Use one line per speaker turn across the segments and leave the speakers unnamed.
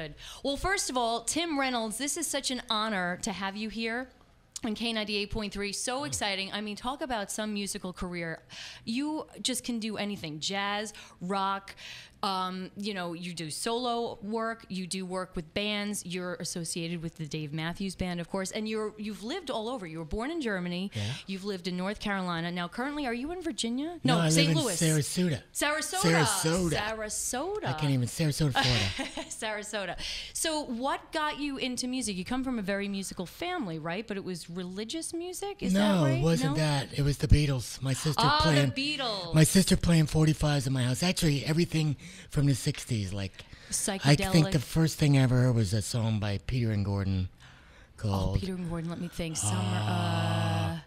good. Well, first of all, Tim Reynolds, this is such an honor to have you here on K98.3. So exciting. I mean, talk about some musical career. You just can do anything. Jazz, rock, you do solo work, you do work with bands, you're associated with the Dave Matthews Band, of course, and you've lived all over. You were born in Germany, you've lived in North Carolina. Now, currently, are you in Virginia?
No, I
St.
live
Louis.
in Sarasota.
Sarasota.
I can't even, Sarasota, Florida.
Sarasota. So what got you into music? You come from a very musical family, right? But it was religious music? Is that right?
No, it wasn't that. It was the Beatles. My sister playing.
The Beatles.
My sister playing 45s in my house. Actually, everything from the 60s, like
psychedelic.
I think the first thing I ever heard was a song by Peter and Gordon called
Peter and Gordon, let me think. Summer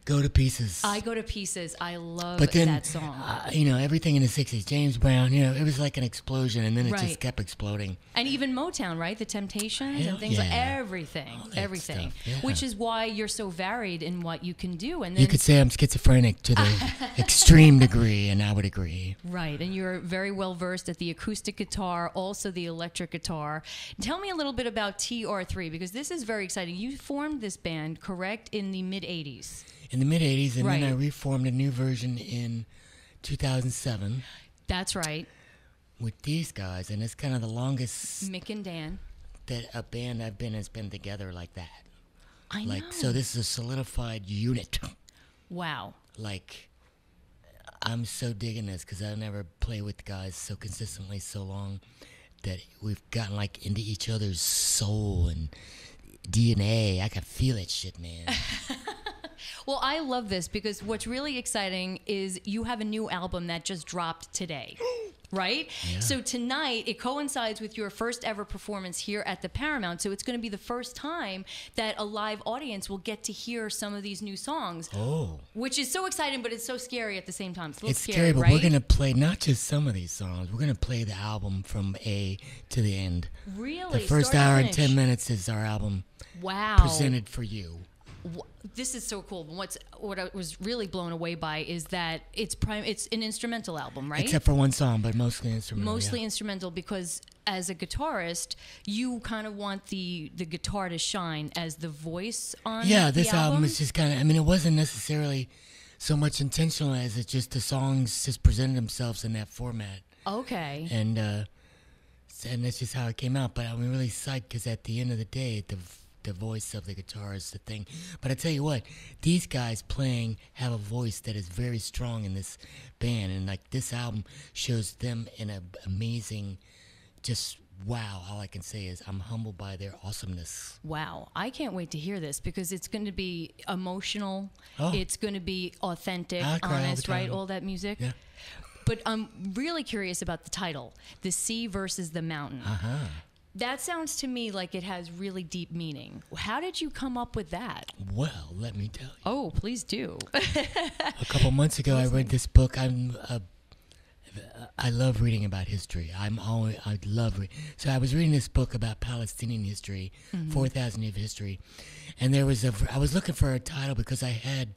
Go to Pieces.
I Go to Pieces. I love
then,
that song.
Everything in the 60s, James Brown, it was like an explosion, and then it
Right.
just kept exploding.
And even Motown, right? The Temptations and things like everything. Everything.
Stuff, yeah.
Which is why you're so varied in what you can do. And then,
You could say I'm schizophrenic to the extreme degree, and I would agree.
Right, and you're very well versed at the acoustic guitar, also the electric guitar. Tell me a little bit about TR3, because this is very exciting. You formed this band, correct, in the mid-'80s?
In the mid-'80s, and
Right.
then I reformed a new version in 2007
That's right.
with these guys, and it's kind of the longest
Mick and Dan.
that a band I've been has been together like that.
I know.
So this is a solidified unit.
Wow.
Like, I'm so digging this because I've never played with guys so consistently so long that we've gotten like into each other's soul and DNA. I can feel that shit, man.
Well, I love this because what's really exciting is you have a new album that just dropped today. Right?
Yeah.
So tonight, it coincides with your first ever performance here at the Paramount. So it's going to be the first time that a live audience will get to hear some of these new songs.
Oh.
Which is so exciting, but it's so scary at the same time. It's a little
It's
scary,
scary, but
right?
we're going to play not just some of these songs. We're going to play the album from A to the end.
Really?
The first
Start to
hour and
finish?
10 minutes is our album
Wow.
presented for you.
This is so cool. What I was really blown away by is that it's an instrumental album, right?
Except for one song, but mostly instrumental.
Mostly instrumental, because as a guitarist, you kind of want the guitar to shine as the voice on
Yeah,
the
this album is just kind of, it wasn't necessarily so much intentional as it's just the songs just presented themselves in that format.
Okay.
And that's just how it came out. But I'm really psyched because at the end of the day, the voice of the guitar is the thing. But I tell you what, these guys playing have a voice that is very strong in this band. And like this album shows them in an amazing, just wow. All I can say is I'm humbled by their awesomeness.
Wow. I can't wait to hear this because it's going to be emotional.
Oh.
It's going to be authentic,
I cry all the
honest, right?
time.
All that music.
Yeah.
But I'm really curious about the title, The Sea versus the Mountain.
Uh-huh.
That sounds to me like it has really deep meaning. How did you come up with that?
Well, let me tell you.
Oh, please do.
A couple months ago, I read this book. I love reading about history. I love reading. So I was reading this book about Palestinian history, 4,000 years of history, and I was looking for a title because I had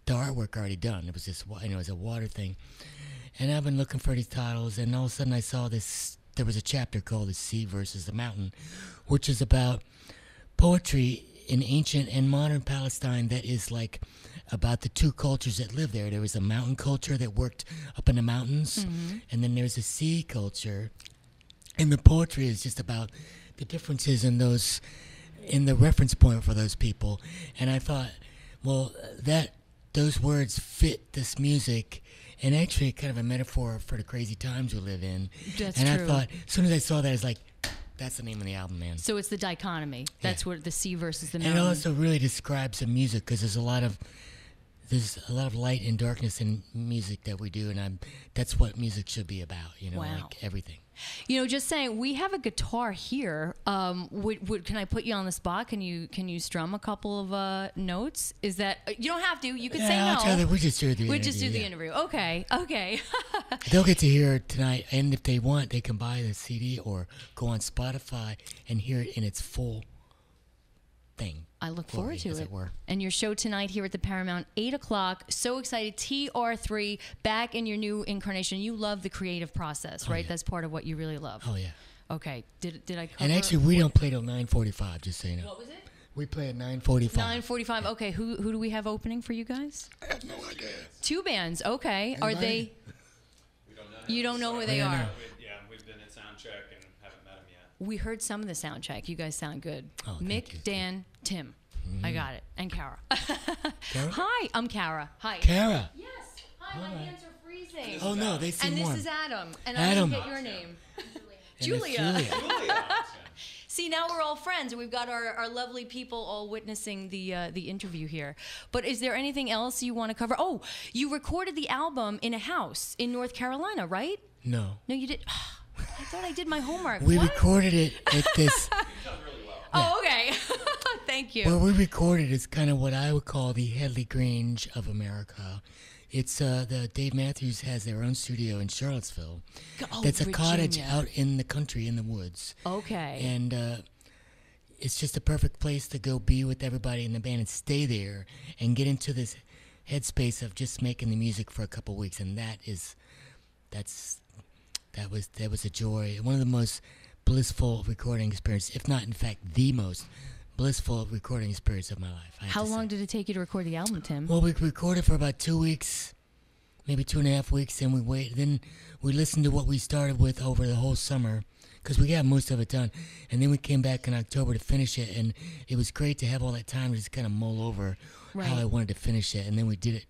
the artwork already done. It was just, it was a water thing, and I've been looking for these titles, and all of a sudden I saw this. There was a chapter called "The Sea versus the Mountain," which is about poetry in ancient and modern Palestine that is like about the two cultures that live there. There was a mountain culture that worked up in the mountains, and then there's a sea culture. And the poetry is just about the differences in the reference point for those people. And I thought, well, those words fit this music, and actually kind of a metaphor for the crazy times we live in.
That's
and
true.
I thought, as soon as I saw that, I was like, that's the name of the album, man.
So it's the dichotomy. That's what the sea versus the
And
mountain.
it also really describes the music because there's a lot of light and darkness in music that we do, and that's what music should be about,
Wow.
like everything.
Just saying, we have a guitar here. Can I put you on the spot? Can you strum a couple of notes? Is that you don't have to? You could say no.
I'll tell you, we just do the interview.
We just do the interview. Okay.
They'll get to hear it tonight, and if they want, they can buy the CD or go on Spotify and hear it in its full thing.
I look forward to
as
it.
it were.
And your show tonight here at the Paramount, 8 o'clock. So excited. TR3, back in your new incarnation. You love the creative process, right?
yeah.
That's part of what you really love.
Oh, yeah.
Okay. Did I cover?
And actually, we don't play till 9:45. Just so you know.
What was it?
We play at 9:45.
9:45. Okay. Who do we have opening for you guys?
I have no idea.
2 bands. Okay. Are they?
We don't know.
You don't know who they
Yeah,
are.
no.
We've been at soundcheck and haven't met him yet.
We heard some of the sound check. You guys sound good.
Oh,
Mick,
thank you.
Dan, Tim. I got it. And Kara.
Kara?
Hi, I'm Kara. Hi.
Kara.
Yes. Hi, my hands are freezing.
Oh no, they seem
And this
warm.
is Adam. And
Adam.
I didn't get your name.
And it's
Julia.
Julia.
See, now we're all friends, and we've got our lovely people all witnessing the interview here. But is there anything else you want to cover? Oh, you recorded the album in a house in North Carolina, right?
No.
No, you did. I thought I did my homework.
We
What?
recorded it at this.
You've done really well.
Oh, okay. Thank you.
Where we recorded is kind of what I would call the Headley Grange of America. It's the Dave Matthews has their own studio in Charlottesville.
Oh,
That's a cottage
Virginia.
out in the country, in the woods.
Okay.
And it's just a perfect place to go be with everybody in the band and stay there and get into this headspace of just making the music for a couple weeks. And that was a joy. One of the most blissful recording experiences, if not in fact the most blissful recording experience of my life.
How long did it take you to record the album, Tim?
Well, we recorded for about 2 weeks, maybe 2.5 weeks, and we waited. Then we listened to what we started with over the whole summer, because we got most of it done. And then we came back in October to finish it, and it was great to have all that time to just kind of mull over how I wanted to finish it. And then we did it,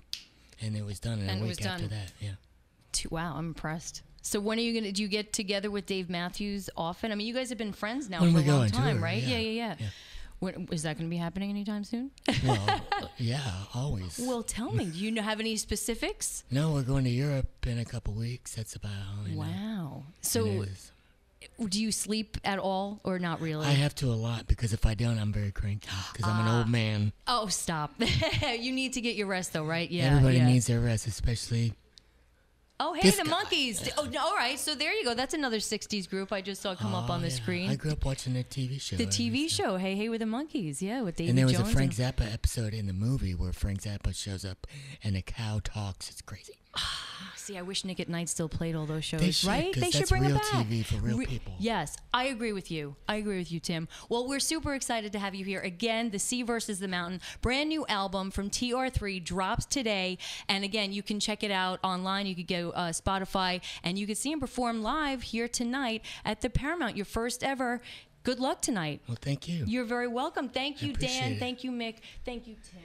and it was done in
And
a
it was
week after
done.
that. Yeah.
Wow, I'm impressed. So when are you gonna? Do you get together with Dave Matthews often? I mean, you guys have been friends now
When
for
we
a
go
long
on
time,
tour,
right?
yeah.
Yeah. When, is that going to be happening anytime soon?
Well, yeah, always.
Well, tell me. Do you have any specifics?
No, we're going to Europe in a couple weeks. That's about all I know.
Wow.
It
So,
is.
do you sleep at all, or not really?
I have to a lot, because if I don't, I'm very cranky, because I'm an old man.
Oh, stop! You need to get your rest, though, right? Yeah.
Everybody
yeah.
needs their rest, especially.
Oh, hey,
This
the
guy.
Monkees. Oh, no, all right. So there you go. That's another '60s group I just saw come up on the
Yeah.
screen.
I grew up watching the TV show.
The
every
TV
so-
show, Hey with the Monkees, yeah, with Davy
And there was
Jones.
a Frank Zappa episode in the movie where Frank Zappa shows up and a cow talks. It's crazy.
See, I wish Nick at Night still played all those shows,
They should,
right?
'cause
They should
that's
bring
real
them back.
TV for real people.
Yes, I agree with you. I agree with you, Tim. Well, we're super excited to have you here again. The Sea versus the Mountain, brand new album from TR3 drops today, and again, you can check it out online. You could go Spotify, and you can see him perform live here tonight at the Paramount. Your first ever. Good luck tonight.
Well, thank you.
You're very welcome. Thank you, Dan.
appreciate it.
Thank you, Mick. Thank you, Tim.